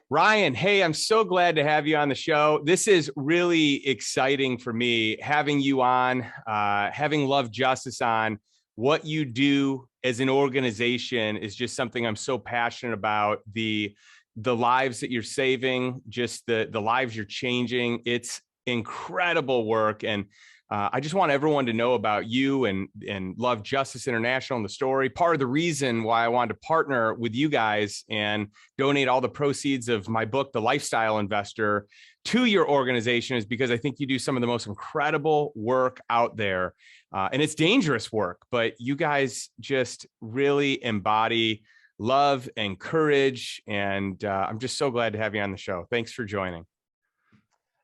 Ryan, hey, I'm so glad to have you on the show. This is really exciting for me having you on, having Love Justice on. What you do as an organization is just something I'm so passionate about. The lives that you're saving, just the lives you're changing. It's incredible work, and I just want everyone to know about you and Love Justice International and the story. Part of the reason why I wanted to partner with you guys and donate all the proceeds of my book, The Lifestyle Investor, to your organization is because I think you do some of the most incredible work out there. And it's dangerous work, but you guys just really embody love and courage. And I'm just so glad to have you on the show. Thanks for joining.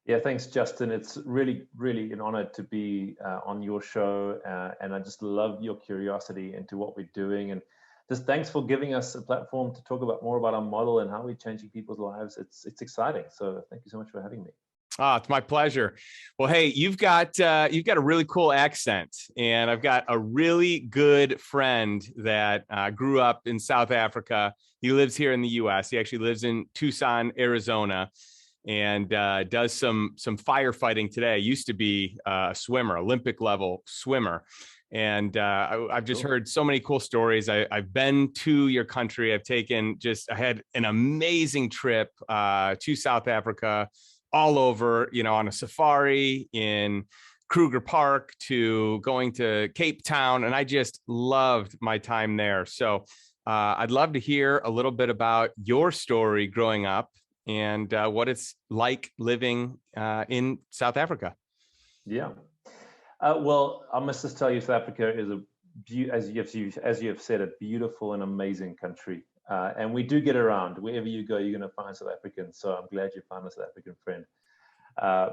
Yeah, thanks, Justin. It's really an honor to be on your show. And I just love your curiosity into what we're doing. And just thanks for giving us a platform to talk about more about our model and how we're changing people's lives. It's exciting. So thank you so much for having me. It's my pleasure. Well, hey, you've got a really cool accent, and I've got a really good friend that grew up in South Africa. He lives here in the U.S. He actually lives in Tucson, Arizona, and does some firefighting today. Used to be a swimmer, Olympic level swimmer. And I've just heard so many cool stories. I've been to your country. I had an amazing trip to South Africa, all over, on a safari in Kruger Park to going to Cape Town. And I just loved my time there. So I'd love to hear a little bit about your story growing up and what it's like living in South Africa. Yeah. Well, I must just tell you, South Africa is as you have said, a beautiful and amazing country. And we do get around. Wherever you go, you're going to find South Africans. So I'm glad you found a South African friend.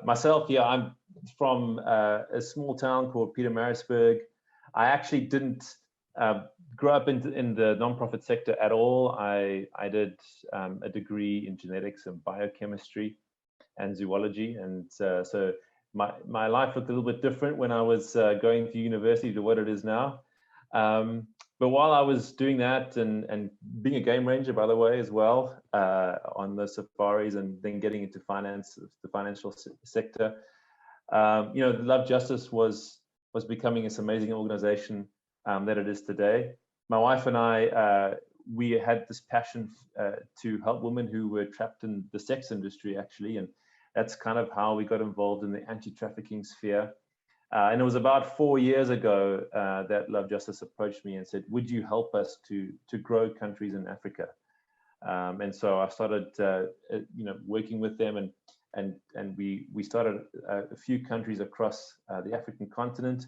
Myself, yeah, I'm from a small town called Pietermaritzburg. I actually didn't grow up in the nonprofit sector at all. I did a degree in genetics and biochemistry and zoology. And so my life looked a little bit different when I was going to university to what it is now. But while I was doing that and being a game ranger, by the way, as well, on the safaris and then getting into finance, the financial sector, Love Justice was becoming this amazing organization that it is today. My wife and I, we had this passion to help women who were trapped in the sex industry, actually. And that's kind of how we got involved in the anti-trafficking sphere. And it was about 4 years ago that Love Justice approached me and said, would you help us to grow countries in Africa? And so I started, working with them, and we started a few countries across the African continent.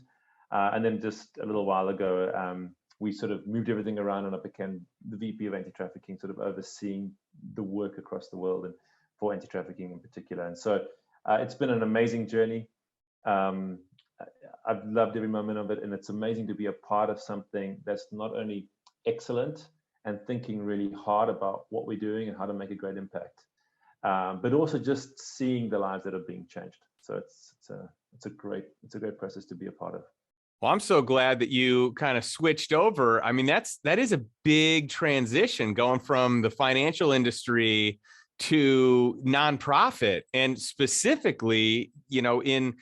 And then just a little while ago, we sort of moved everything around, and I became the VP of Anti-trafficking, sort of overseeing the work across the world and for anti-trafficking in particular. And so it's been an amazing journey. I've loved every moment of it, and it's amazing to be a part of something that's not only excellent and thinking really hard about what we're doing and how to make a great impact, but also just seeing the lives that are being changed. So it's a great process to be a part of. Well, I'm so glad that you kind of switched over. I mean, that is a big transition, going from the financial industry to nonprofit, and specifically, in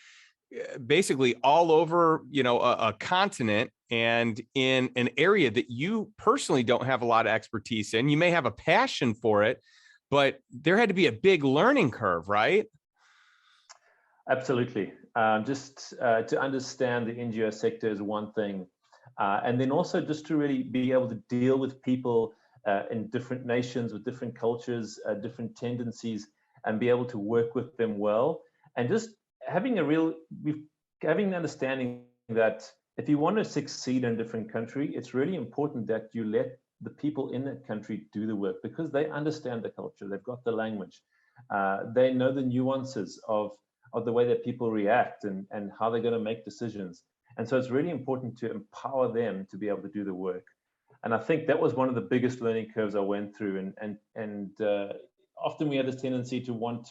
basically all over, a continent and in an area that you personally don't have a lot of expertise in. You may have a passion for it, but there had to be a big learning curve, right? Absolutely. Just to understand the NGO sector is one thing. And then also just to really be able to deal with people in different nations with different cultures, different tendencies, and be able to work with them well. And just having the understanding that if you want to succeed in a different country, it's really important that you let the people in that country do the work, because they understand the culture, they've got the language, they know the nuances of the way that people react and how they're going to make decisions. And so it's really important to empower them to be able to do the work. And I think that was one of the biggest learning curves I went through. And often we have this tendency to want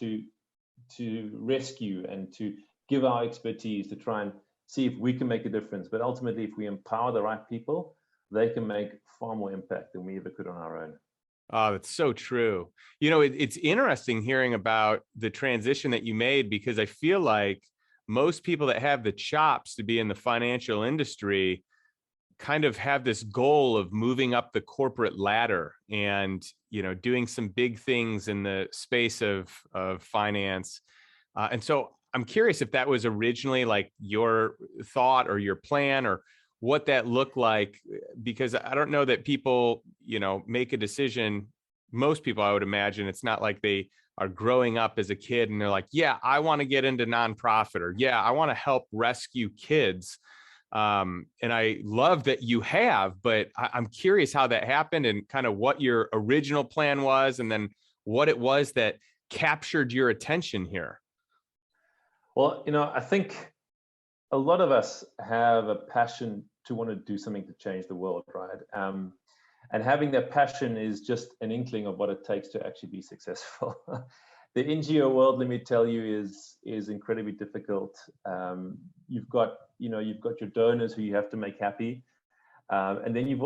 to rescue and to give our expertise to try and see if we can make a difference. But ultimately, if we empower the right people, they can make far more impact than we ever could on our own. Oh, that's so true. It's interesting hearing about the transition that you made, because I feel like most people that have the chops to be in the financial industry kind of have this goal of moving up the corporate ladder and, doing some big things in the space of finance. And so I'm curious if that was originally like your thought or your plan, or what that looked like, because I don't know that people, make a decision. Most people, I would imagine, it's not like they are growing up as a kid and they're like, yeah, I want to get into nonprofit, or yeah, I want to help rescue kids. And I love that you have, but I'm curious how that happened and kind of what your original plan was, and then what it was that captured your attention here. Well, I think a lot of us have a passion to want to do something to change the world, right? And having that passion is just an inkling of what it takes to actually be successful. The NGO world, let me tell you, is incredibly difficult. You've got your donors who you have to make happy, and then you've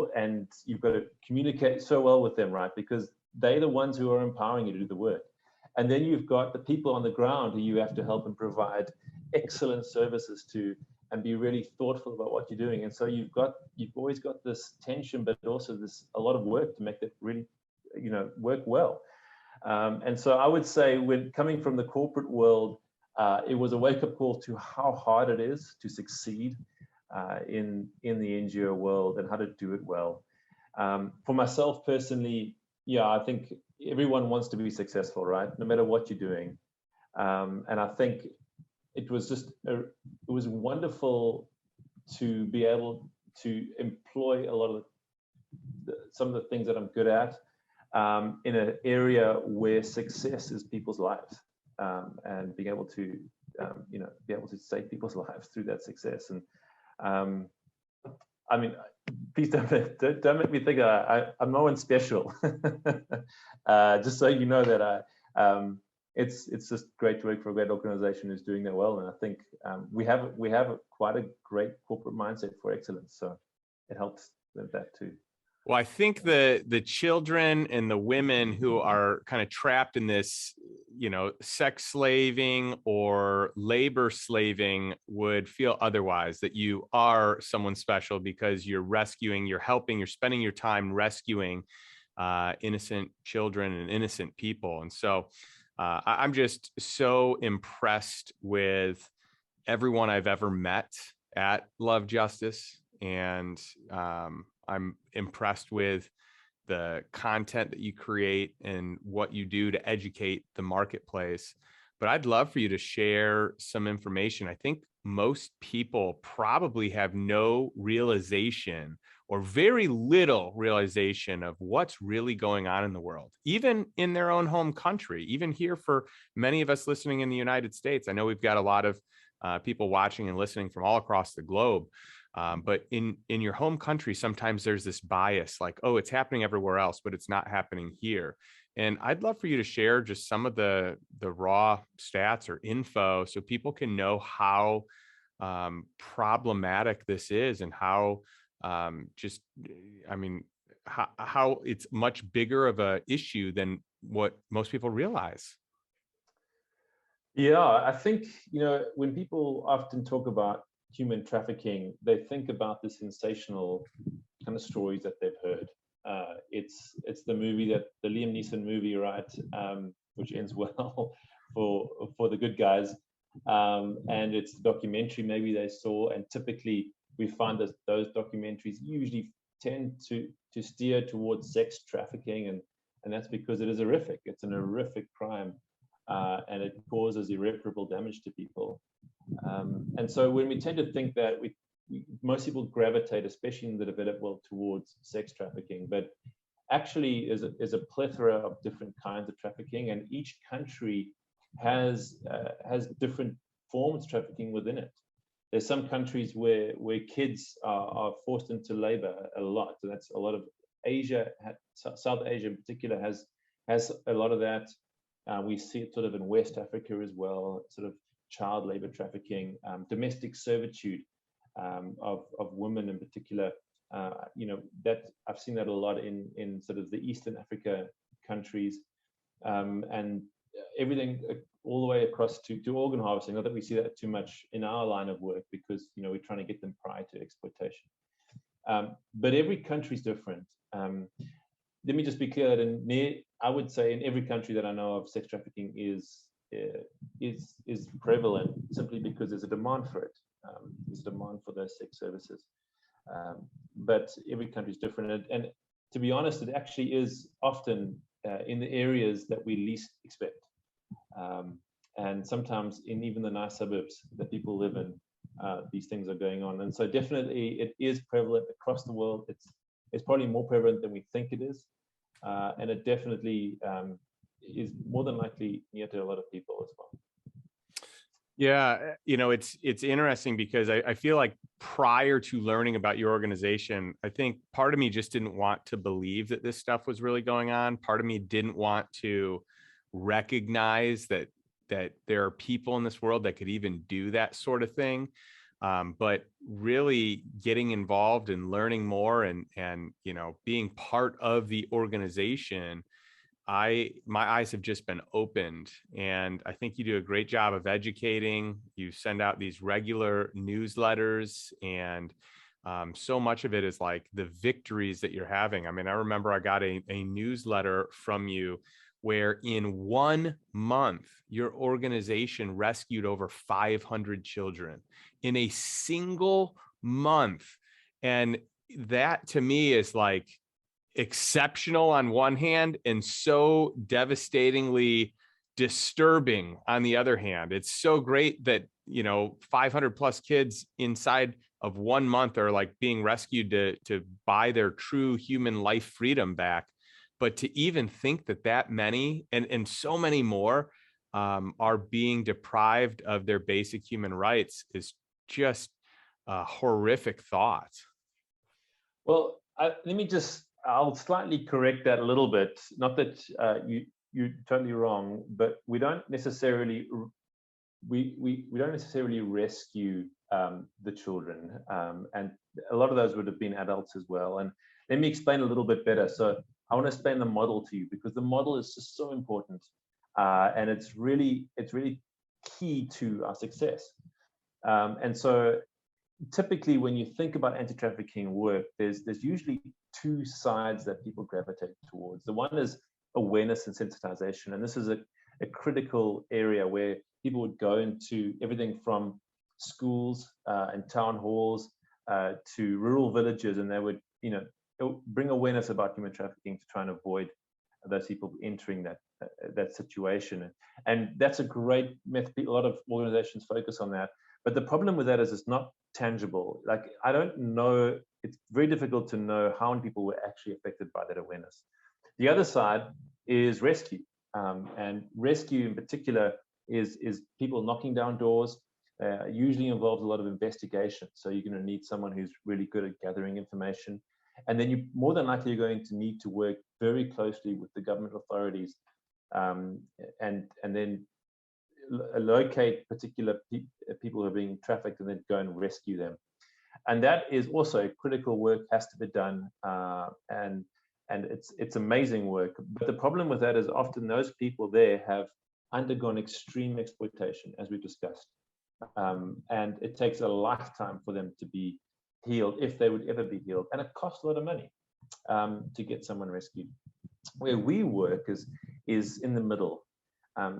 got to communicate so well with them, right? Because they're the ones who are empowering you to do the work. And then you've got the people on the ground who you have to help and provide excellent services to, and be really thoughtful about what you're doing. And so you've always got this tension, but also a lot of work to make it really, work well. And so I would say, when coming from the corporate world, it was a wake-up call to how hard it is to succeed in the NGO world, and how to do it well. For myself personally, yeah, I think everyone wants to be successful, right? No matter what you're doing. And I think it was wonderful to be able to employ a lot of some of the things that I'm good at, in an area where success is people's lives, and being able to, be able to save people's lives through that success. And I mean, please don't make me think I'm no one special. Just so you know that it's just great to work for a great organization who's doing that well. And I think we have quite a great corporate mindset for excellence, so it helps with that too. Well, I think the children and the women who are kind of trapped in this, sex slaving or labor slaving would feel otherwise, that you are someone special because you're rescuing, you're helping, you're spending your time rescuing innocent children and innocent people. And so I'm just so impressed with everyone I've ever met at Love Justice. And I'm impressed with the content that you create and what you do to educate the marketplace. But I'd love for you to share some information. I think most people probably have no realization, or very little realization, of what's really going on in the world, even in their own home country, even here for many of us listening in the United States. I know we've got a lot of people watching and listening from all across the globe. But in your home country, sometimes there's this bias, like, oh, it's happening everywhere else, but it's not happening here. And I'd love for you to share just some of the raw stats or info, so people can know how problematic this is, and how how it's much bigger of a issue than what most people realize. Yeah, I think, when people often talk about human trafficking, they think about the sensational kind of stories that they've heard. It's the Liam Neeson movie, right? Which ends well for the good guys. And it's the documentary maybe they saw, and typically we find that those documentaries usually tend to steer towards sex trafficking, and that's because it is horrific. It's an horrific crime, and it causes irreparable damage to people. And so when we tend to think that most people gravitate, especially in the developed world, towards sex trafficking, but actually is a plethora of different kinds of trafficking, and each country has different forms of trafficking within it. There's some countries where kids are forced into labor a lot, and that's a lot of Asia. South Asia in particular has a lot of that. We see it sort of in West Africa as well, sort of child labor trafficking, domestic servitude of women in particular, that I've seen that a lot in sort of the Eastern Africa countries, and everything all the way across to organ harvesting. Not that we see that too much in our line of work, because we're trying to get them prior to exploitation. But every country is different. Let me just be clear that I would say in every country that I know of, sex trafficking is prevalent, simply because there's a demand for it. There's a demand for those sex services. But every country is different, and to be honest, it actually is often in the areas that we least expect, and sometimes in even the nice suburbs that people live in, these things are going on. And so definitely it is prevalent across the world. It's probably more prevalent than we think it is, and it definitely is more than likely near to a lot of people as well. Yeah, it's interesting because I feel like prior to learning about your organization, I think part of me just didn't want to believe that this stuff was really going on. Part of me didn't want to recognize that there are people in this world that could even do that sort of thing. But really getting involved and learning more and being part of the organization, my eyes have just been opened, and I think you do a great job of educating. You send out these regular newsletters, and so much of it is like the victories that you're having. I mean, I remember I got a newsletter from you where in 1 month, your organization rescued over 500 children in a single month. And that to me is like exceptional on one hand and so devastatingly disturbing on the other hand. It's so great that 500 plus kids inside of 1 month are like being rescued to buy their true human life freedom back. But to even think that many and so many more are being deprived of their basic human rights is just a horrific thought. Well, I'll slightly correct that a little bit. Not that you're totally wrong, but we don't necessarily rescue the children, and a lot of those would have been adults as well. And let me explain a little bit better. So I want to explain the model to you, because the model is just so important, and it's really key to our success. And so typically when you think about anti-trafficking work, there's usually two sides that people gravitate towards. The one is awareness and sensitization, and this is a critical area where people would go into everything from schools and town halls to rural villages, and they would bring awareness about human trafficking to try and avoid those people entering that situation. And that's a great method. A lot of organizations focus on that. But the problem with that is it's not tangible. Like, I don't know, it's very difficult to know how many people were actually affected by that awareness. The other side is rescue. And rescue in particular is people knocking down doors, usually involves a lot of investigation. So you're going to need someone who's really good at gathering information. And then you more than likely are going to need to work very closely with the government authorities, and then locate particular people who are being trafficked and then go and rescue them. And that is also critical work, has to be done, and it's amazing work. But the problem with that is often those people there have undergone extreme exploitation, as we've discussed, and it takes a lifetime for them to be healed, if they would ever be healed, and it costs a lot of money to get someone rescued. Where we work is in the middle.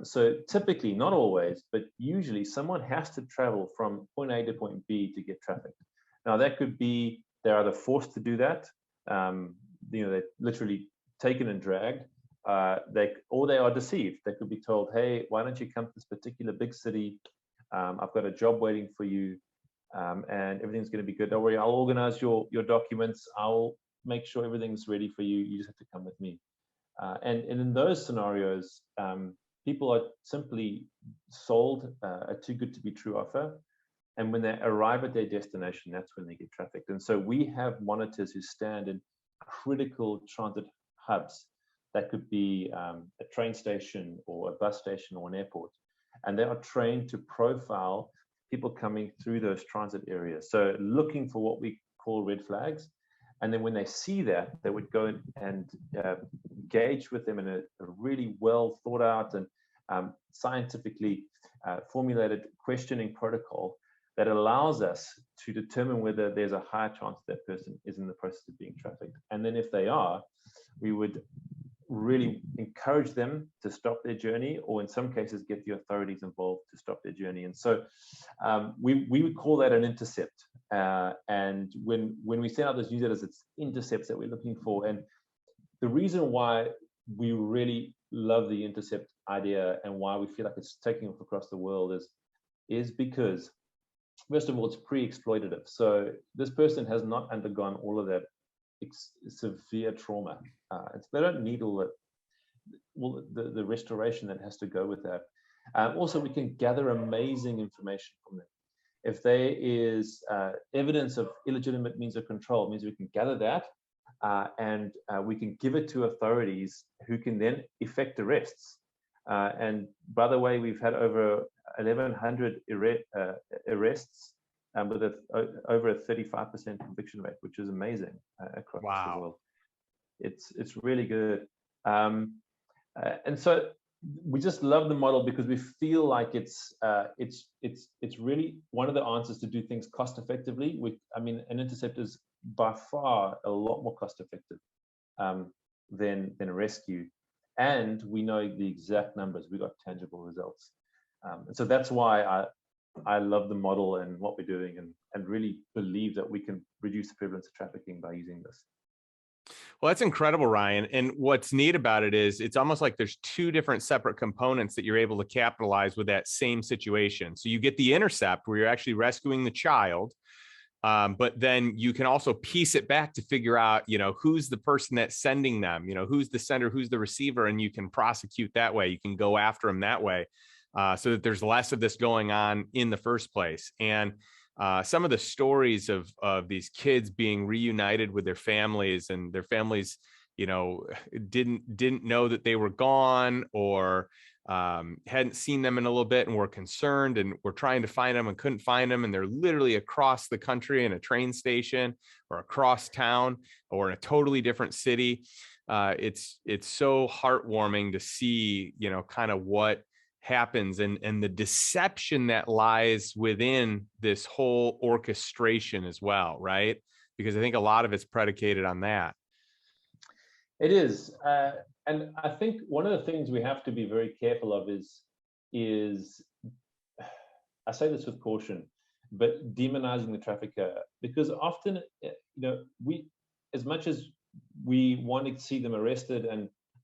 So typically, not always, but usually someone has to travel from point A to point B to get trafficked. Now that could be they're either forced to do that, they're literally taken and dragged, or they are deceived. They could be told, hey, why don't you come to this particular big city? I've got a job waiting for you, and everything's going to be good. Don't worry, I'll organize your documents. I'll make sure everything's ready for you. You just have to come with me. And in those scenarios, people are simply sold a too good to be true offer. And when they arrive at their destination, that's when they get trafficked. And so we have monitors who stand in critical transit hubs. That could be a train station or a bus station or an airport. And they are trained to profile people coming through those transit areas. So looking for what we call red flags. And then when they see that, they would go and engage with them in a really well thought out and scientifically formulated questioning protocol that allows us to determine whether there's a higher chance that person is in the process of being trafficked. And then if they are, we would really encourage them to stop their journey, or in some cases get the authorities involved to stop their journey. And so we would call that an intercept. And when we send out those newsletters, it's intercepts that we're looking for. And the reason why we really love the intercept idea and why we feel like it's taking off across the world is because, first of all, it's pre-exploitative. So this person has not undergone all of that severe trauma. They don't need all the restoration that has to go with that. Also, we can gather amazing information from them. If there is evidence of illegitimate means of control, it means we can gather that and we can give it to authorities who can then effect arrests. And by the way, we've had over 1,100 arrests with over a 35% conviction rate, which is amazing across the world. It's really good. And so we just love the model because we feel like it's really one of the answers to do things cost effectively. I mean, an intercept is by far a lot more cost effective than a rescue, and we know the exact numbers. We got tangible results, and so that's why I love the model and what we're doing, and really believe that we can reduce the prevalence of trafficking by using this. Well, that's incredible, Ryan. And what's neat about it is it's almost like there's two different separate components that you're able to capitalize with that same situation. So you get the intercept where you're actually rescuing the child, but then you can also piece it back to figure out, who's the person that's sending them, who's the sender, who's the receiver, and you can prosecute that way. You can go after them that way, so that there's less of this going on in the first place. And some of the stories of these kids being reunited with their families, and their families, didn't know that they were gone, or hadn't seen them in a little bit and were concerned and were trying to find them and couldn't find them. And they're literally across the country in a train station, or across town, or in a totally different city. It's so heartwarming to see, kind of what happens and the deception that lies within this whole orchestration as well, right? Because I think a lot of it's predicated on that. It is, and I think one of the things we have to be very careful of is I say this with caution, but demonizing the trafficker, because often, we, as much as we want to see them arrested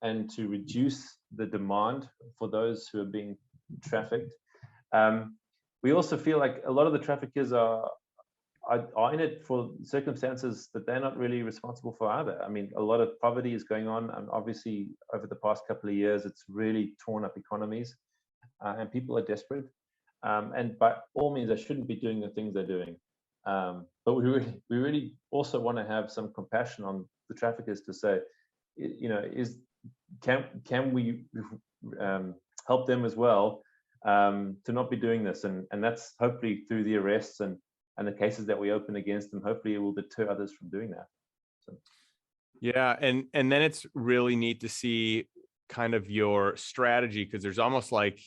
and to reduce the demand for those who are being trafficked, we also feel like a lot of the traffickers are in it for circumstances that they're not really responsible for either. I mean, a lot of poverty is going on, and obviously over the past couple of years, it's really torn up economies, and people are desperate. And by all means, they shouldn't be doing the things they're doing. But we really also want to have some compassion on the traffickers to say, can we help them as well to not be doing this, and that's hopefully through the arrests and the cases that we open against them. Hopefully it will deter others from doing that. So. Yeah, and then it's really neat to see kind of your strategy, because there's almost like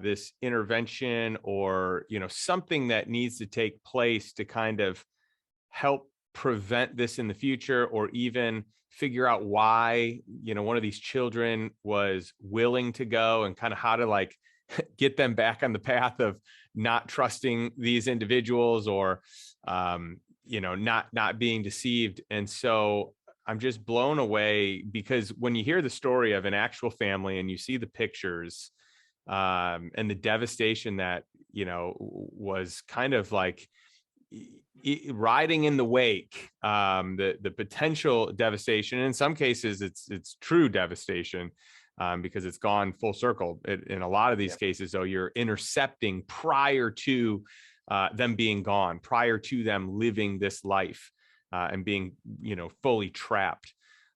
this intervention or something that needs to take place to kind of help prevent this in the future, or even figure out why one of these children was willing to go, and kind of how to like get them back on the path of not trusting these individuals, or not being deceived. And so I'm just blown away, because when you hear the story of an actual family and you see the pictures and the devastation that was kind of like riding in the wake, the potential devastation. In some cases, it's true devastation, because it's gone full circle. In a lot of these cases, though, you're intercepting prior to them being gone, prior to them living this life and being, fully trapped.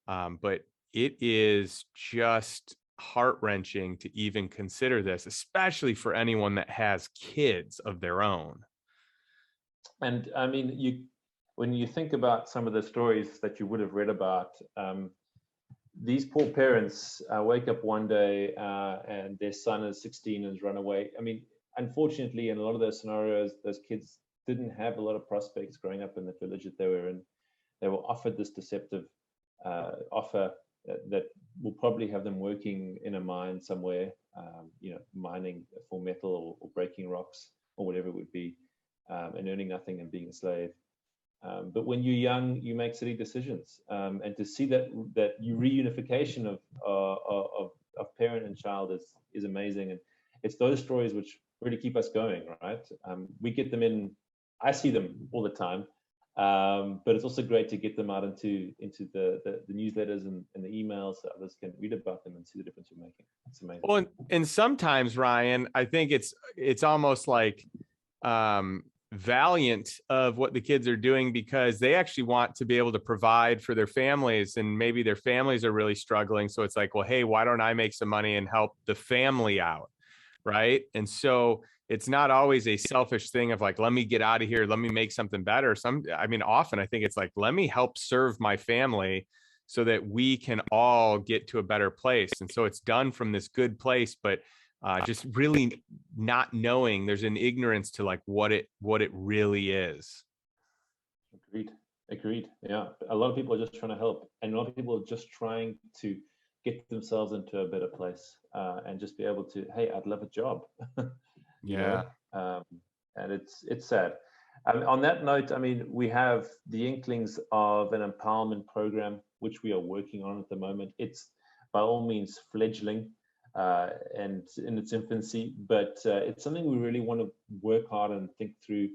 But it is just heart-wrenching to even consider this, especially for anyone that has kids of their own. And I mean, when you think about some of the stories that you would have read about, these poor parents wake up one day and their son is 16 and has run away. I mean, unfortunately, in a lot of those scenarios, those kids didn't have a lot of prospects growing up in the village that they were in. They were offered this deceptive offer that will probably have them working in a mine somewhere, mining for metal or breaking rocks or whatever it would be, and earning nothing and being a slave. But when you're young, you make silly decisions, and to see that reunification of parent and child is amazing, and it's those stories which really keep us going, right? We get them in. I see them all the time, but it's also great to get them out into the newsletters and the emails so others can read about them and see the difference you're making. It's amazing. Well, and sometimes, Ryan, I think it's almost like valiant of what the kids are doing, because they actually want to be able to provide for their families, and maybe their families are really struggling. So it's like, well, hey, why don't I make some money and help the family out? Right. And so it's not always a selfish thing of like, let me get out of here, let me make something better. Often I think it's like, let me help serve my family so that we can all get to a better place. And so it's done from this good place, but just really not knowing, there's an ignorance to like what it really is. Agreed. Yeah. A lot of people are just trying to help, and a lot of people are just trying to get themselves into a better place, and just be able to, hey, I'd love a job. Yeah. And it's sad. On that note, I mean, we have the inklings of an empowerment program, which we are working on at the moment. It's by all means fledgling, and in its infancy, but it's something we really want to work hard and think through,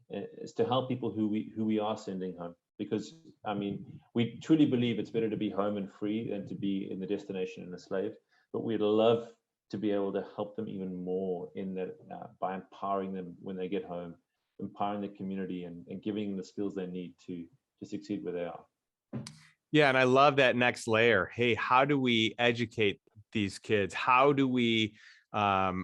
is to help people who we are sending home. Because I mean, we truly believe it's better to be home and free than to be in the destination and a slave. But we'd love to be able to help them even more in that, by empowering them when they get home, empowering the community, and giving them the skills they need to succeed where they are. Yeah, and I love that next layer. Hey, how do we educate these kids? How do we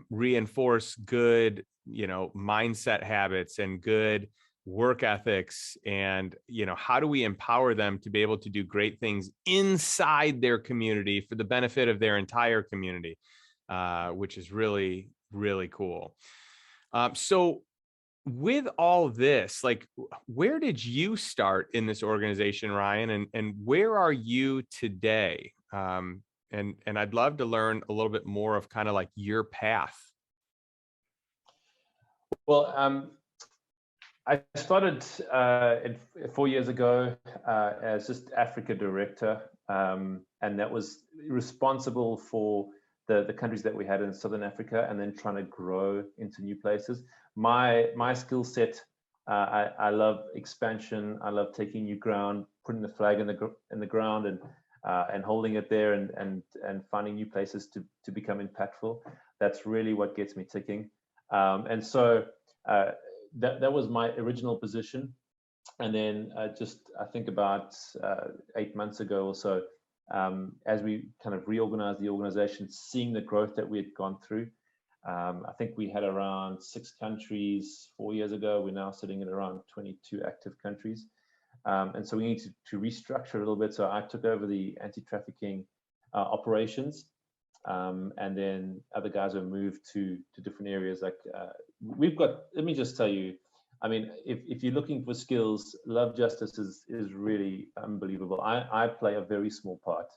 reinforce good, mindset habits and good work ethics? And, how do we empower them to be able to do great things inside their community for the benefit of their entire community, which is really, really cool. So with all this, like, where did you start in this organization, Ryan, and where are you today? And I'd love to learn a little bit more of kind of like your path. Well, I started 4 years ago as just Africa director, and that was responsible for the countries that we had in Southern Africa, and then trying to grow into new places. My skill set, I love expansion. I love taking new ground, putting the flag in the ground, and holding it there, and finding new places to become impactful. That's really what gets me ticking. And so that was my original position. And then I think about 8 months ago or so, as we kind of reorganized the organization, seeing the growth that we had gone through. I think we had around 6 countries 4 years ago. We're now sitting at around 22 active countries. And so we need to restructure a little bit. So I took over the anti-trafficking operations, and then other guys have moved to different areas. Like we've got, let me just tell you, I mean, if you're looking for skills, Love Justice is really unbelievable. I play a very small part,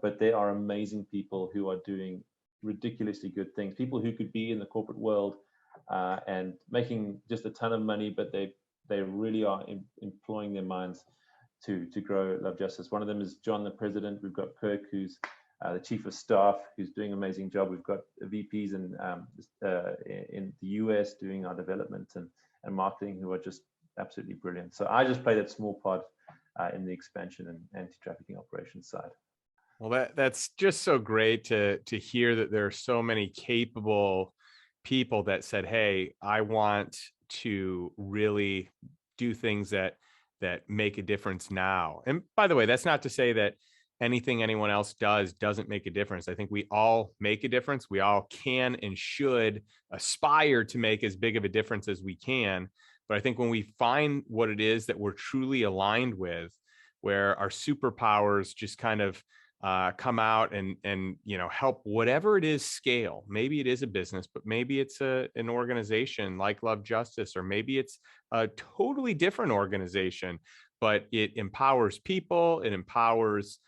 but there are amazing people who are doing ridiculously good things. People who could be in the corporate world and making just a ton of money, but they really are employing their minds to grow Love Justice. One of them is John, the president. We've got Kirk, who's the chief of staff, who's doing an amazing job. We've got VPs in the US doing our development and marketing, who are just absolutely brilliant. So I just play that small part in the expansion and anti-trafficking operations side. Well, that's just so great to hear that there are so many capable people that said, hey, I want to really do things that make a difference now. And by the way, that's not to say that anything anyone else doesn't make a difference. I think we all make a difference. We all can and should aspire to make as big of a difference as we can. But I think when we find what it is that we're truly aligned with, where our superpowers just kind of come out and help whatever it is scale. Maybe it is a business, but maybe it's an organization like Love Justice, or maybe it's a totally different organization, but it empowers people. It empowers,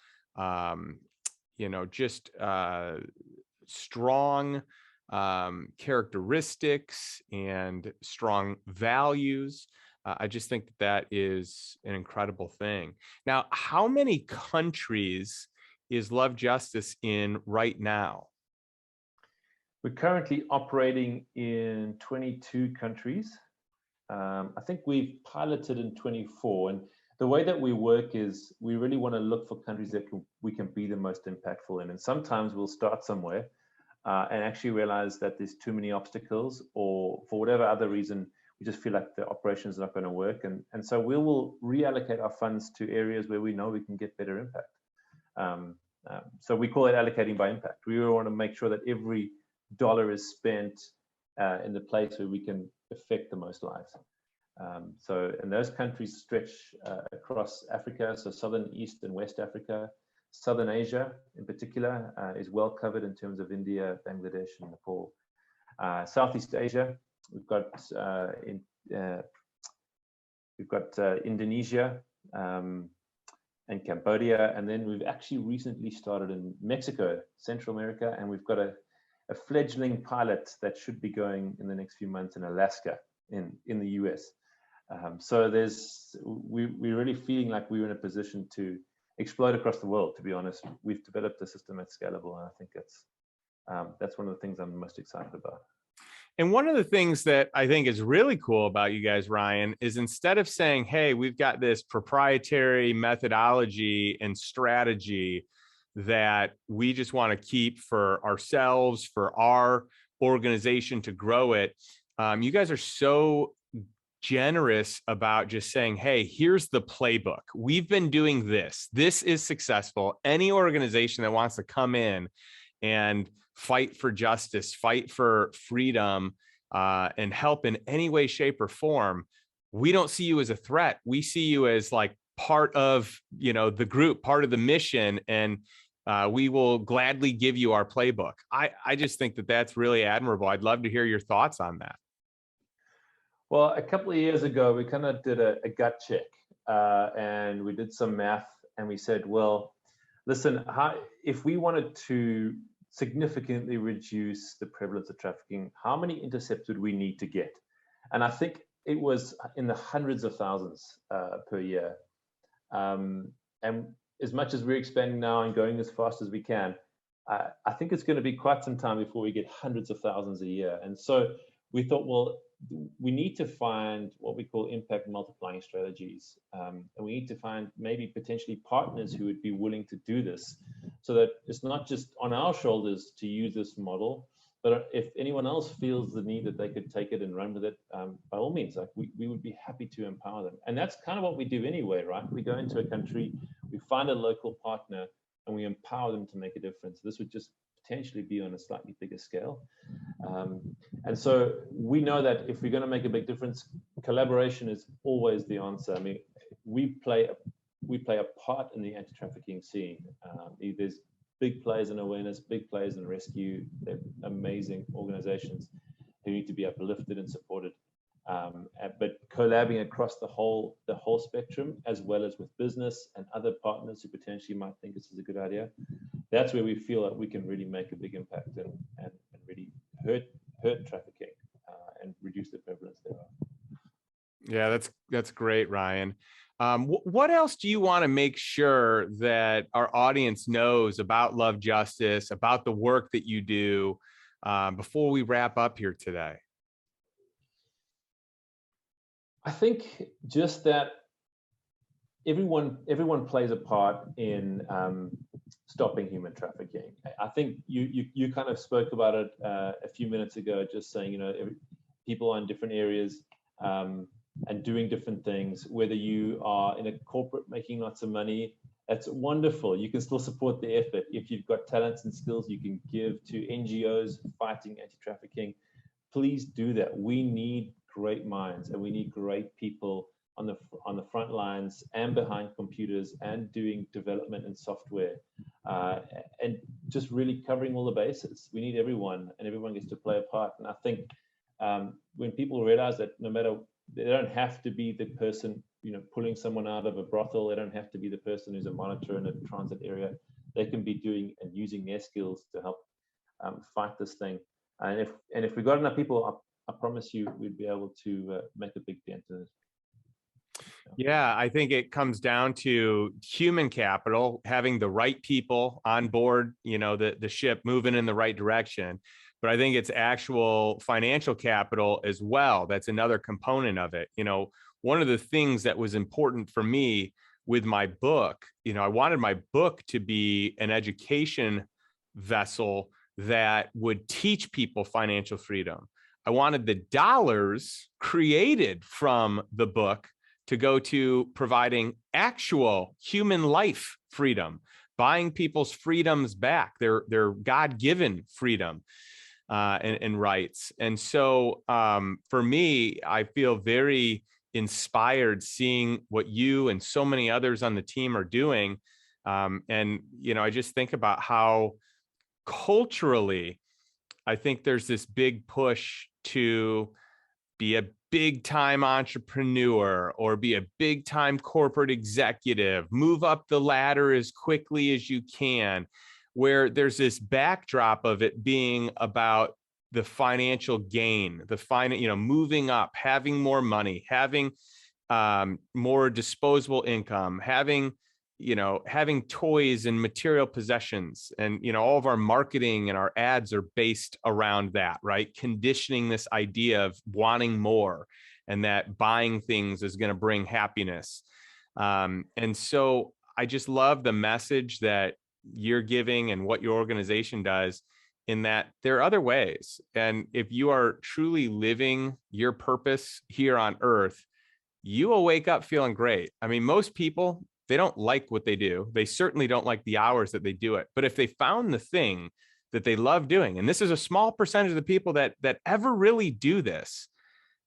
just strong characteristics and strong values. I just think that is an incredible thing. Now, how many countries is Love Justice in right now? We're currently operating in 22 countries. I think we've piloted in 24. And the way that we work is we really want to look for countries that we can be the most impactful in. And sometimes we'll start somewhere and actually realize that there's too many obstacles, or for whatever other reason, we just feel like the operation is not going to work. And so we will reallocate our funds to areas where we know we can get better impact. So we call it allocating by impact. We really want to make sure that every dollar is spent in the place where we can affect the most lives. And those countries stretch across Africa, so Southern, East, and West Africa. Southern Asia, in particular, is well covered in terms of India, Bangladesh, and Nepal. Southeast Asia, we've got Indonesia and Cambodia, and then we've actually recently started in Mexico, Central America, and we've got a fledgling pilot that should be going in the next few months in Alaska, in the US. So we're really feeling like we're in a position to explode across the world. To be honest, we've developed a system that's scalable, and I think that's one of the things I'm most excited about. And one of the things that I think is really cool about you guys, Ryan, is instead of saying, hey, we've got this proprietary methodology and strategy that we just want to keep for ourselves, for our organization to grow it, you guys are so generous about just saying, hey, here's the playbook. We've been doing this. This is successful. Any organization that wants to come in and fight for justice, fight for freedom, and help in any way, shape, or form, we don't see you as a threat. We see you as like part of, the group, part of the mission, and we will gladly give you our playbook. I just think that that's really admirable. I'd love to hear your thoughts on that. Well, a couple of years ago, we kind of did a gut check, and we did some math, and we said, well, listen, if we wanted to significantly reduce the prevalence of trafficking, how many intercepts would we need to get? And I think it was in the hundreds of thousands per year. And as much as we're expanding now and going as fast as we can, I think it's going to be quite some time before we get hundreds of thousands a year. And so we thought, well, we need to find what we call impact multiplying strategies. And we need to find maybe potentially partners who would be willing to do this, so that it's not just on our shoulders to use this model, but if anyone else feels the need that they could take it and run with it, by all means, like we would be happy to empower them. And that's kind of what we do anyway, right? We go into a country, we find a local partner, and we empower them to make a difference. This would just potentially be on a slightly bigger scale. And so we know that if we're going to make a big difference, collaboration is always the answer. I mean, we play a part in the anti-trafficking scene. There's big players in awareness, big players in rescue. They're amazing organizations who need to be uplifted and supported. But collabing across the whole spectrum, as well as with business and other partners who potentially might think this is a good idea, that's where we feel that we can really make a big impact and really hurt trafficking and reduce the prevalence thereof. Yeah, that's great, Ryan. What else do you want to make sure that our audience knows about Love Justice, about the work that you do, before we wrap up here today? I think just that everyone plays a part in stopping human trafficking. I think you kind of spoke about it a few minutes ago, just saying, people are in different areas and doing different things. Whether you are in a corporate making lots of money, that's wonderful. You can still support the effort. If you've got talents and skills, you can give to NGOs fighting anti-trafficking. please do that. We need great minds, and we need great people on the front lines and behind computers and doing development and software, and just really covering all the bases. We need everyone, and everyone gets to play a part. And I think when people realize that no matter, they don't have to be the person, pulling someone out of a brothel. They don't have to be the person who's a monitor in a transit area. They can be doing and using their skills to help fight this thing. And if we got enough people, I promise you, we'd be able to make a big dent in it. Yeah, I think it comes down to human capital, having the right people on board, the ship moving in the right direction. But I think it's actual financial capital as well. That's another component of it. One of the things that was important for me with my book, I wanted my book to be an education vessel that would teach people financial freedom. I wanted the dollars created from the book to go to providing actual human life freedom, buying people's freedoms back, their God-given freedom and rights. And so for me, I feel very inspired seeing what you and so many others on the team are doing. And, I just think about how culturally, I think there's this big push to be a big time entrepreneur or be a big time corporate executive, move up the ladder as quickly as you can, where there's this backdrop of it being about the financial gain, moving up, having more money, having more disposable income, having toys and material possessions. And, all of our marketing and our ads are based around that, right? Conditioning this idea of wanting more and that buying things is going to bring happiness. And so I just love the message that you're giving and what your organization does, in that there are other ways. And if you are truly living your purpose here on earth, you will wake up feeling great. I mean, most people, they don't like what they do. They certainly don't like the hours that they do it. But if they found the thing that they love doing, and this is a small percentage of the people that ever really do this,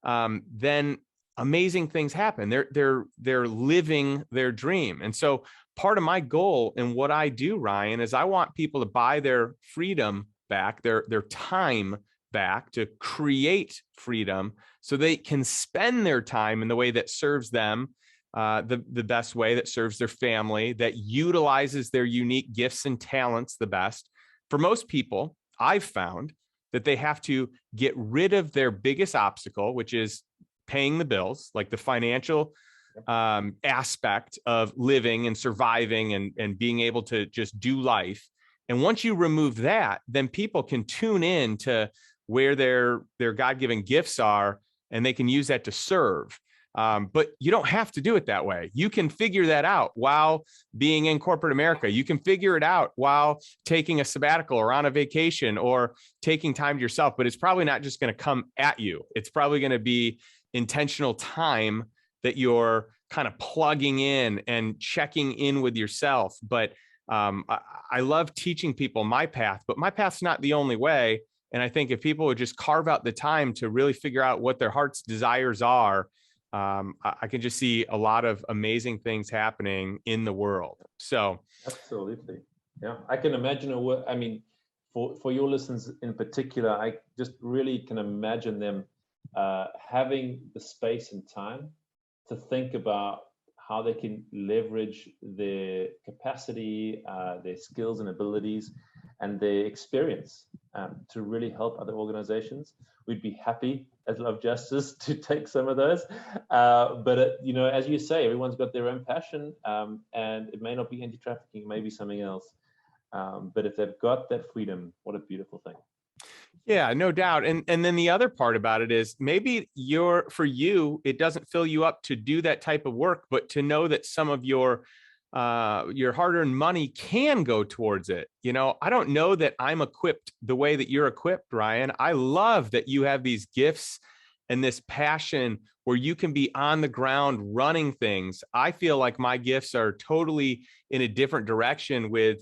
then amazing things happen. They're living their dream. And so part of my goal in what I do, Ryan, is I want people to buy their freedom back, their time back, to create freedom so they can spend their time in the way that serves them, the best way, that serves their family, that utilizes their unique gifts and talents the best. For most people, I've found that they have to get rid of their biggest obstacle, which is paying the bills, like the financial aspect of living and surviving and being able to just do life. And once you remove that, then people can tune in to where their God-given gifts are, and they can use that to serve. But you don't have to do it that way. You can figure that out while being in corporate America. You can figure it out while taking a sabbatical or on a vacation or taking time to yourself, but it's probably not just going to come at you. It's probably going to be intentional time that you're kind of plugging in and checking in with yourself. But I love teaching people my path, but my path's not the only way. And I think if people would just carve out the time to really figure out what their heart's desires are, I can just see a lot of amazing things happening in the world. So absolutely. Yeah, I can imagine for your listeners in particular, I just really can imagine them having the space and time to think about how they can leverage their capacity, their skills and abilities, and their experience to really help other organizations. We'd be happy as Love Justice to take some of those. But, as you say, everyone's got their own passion, and it may not be anti-trafficking, it may be something else. But if they've got that freedom, what a beautiful thing. Yeah, no doubt. And then the other part about it is maybe for you, it doesn't fill you up to do that type of work, but to know that some of your hard-earned money can go towards it. I don't know that I'm equipped the way that you're equipped, Ryan. I love that you have these gifts and this passion where you can be on the ground running things. I feel like my gifts are totally in a different direction with,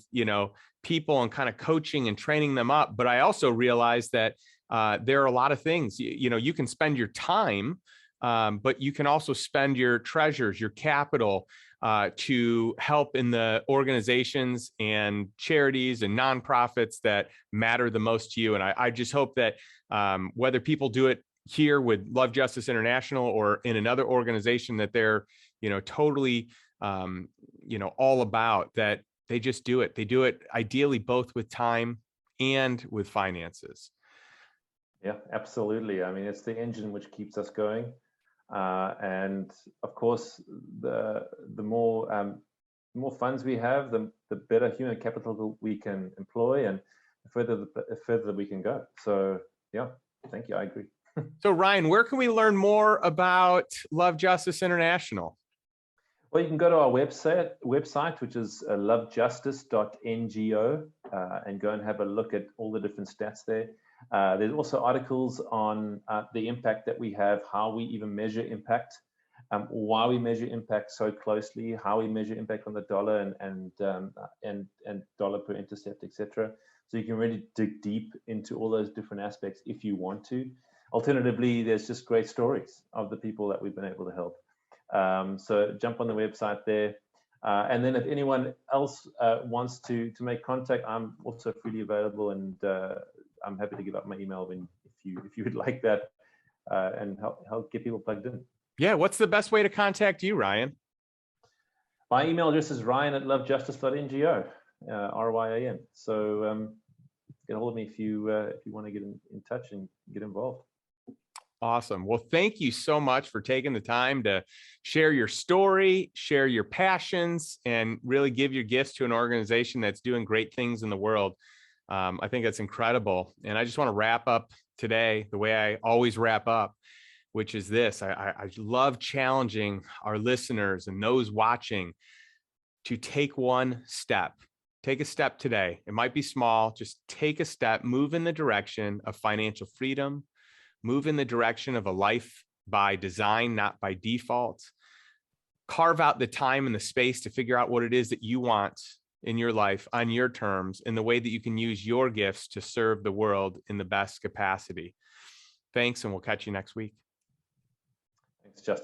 people and kind of coaching and training them up. But I also realize that there are a lot of things. You know, you can spend your time, but you can also spend your treasures, your capital, to help in the organizations and charities and nonprofits that matter the most to you. And I just hope that whether people do it here with Love Justice International or in another organization that they're, you know, totally, you know, all about, that they just do it. They do it ideally both with time and with finances. Yeah, absolutely. I mean, it's the engine which keeps us going. And of course, the more funds we have, the better human capital we can employ, and the further we can go. So yeah, thank you. I agree. So Ryan, where can we learn more about Love Justice International? Well, you can go to our website, which is lovejustice.ngo, and go and have a look at all the different stats there. There's also articles on the impact that we have, how we even measure impact, why we measure impact so closely, how we measure impact on the dollar and dollar per intercept, etc. So you can really dig deep into all those different aspects if you want to. Alternatively, there's just great stories of the people that we've been able to help. So jump on the website there. And then if anyone else wants to make contact, I'm also freely available, and I'm happy to give up my email if you would like that, and help get people plugged in. Yeah, what's the best way to contact you, Ryan? My email address is ryan@lovejustice.ngo, RYAN. So get a hold of me if you want to get in touch and get involved. Awesome. Well, thank you so much for taking the time to share your story, share your passions, and really give your gifts to an organization that's doing great things in the world. I think that's incredible. And I just want to wrap up today the way I always wrap up, which is this. I love challenging our listeners and those watching to take one step. Take a step today. It might be small. Just take a step, move in the direction of financial freedom, move in the direction of a life by design, not by default. Carve out the time and the space to figure out what it is that you want in your life on your terms, in the way that you can use your gifts to serve the world in the best capacity. Thanks, and we'll catch you next week. Thanks, Justin.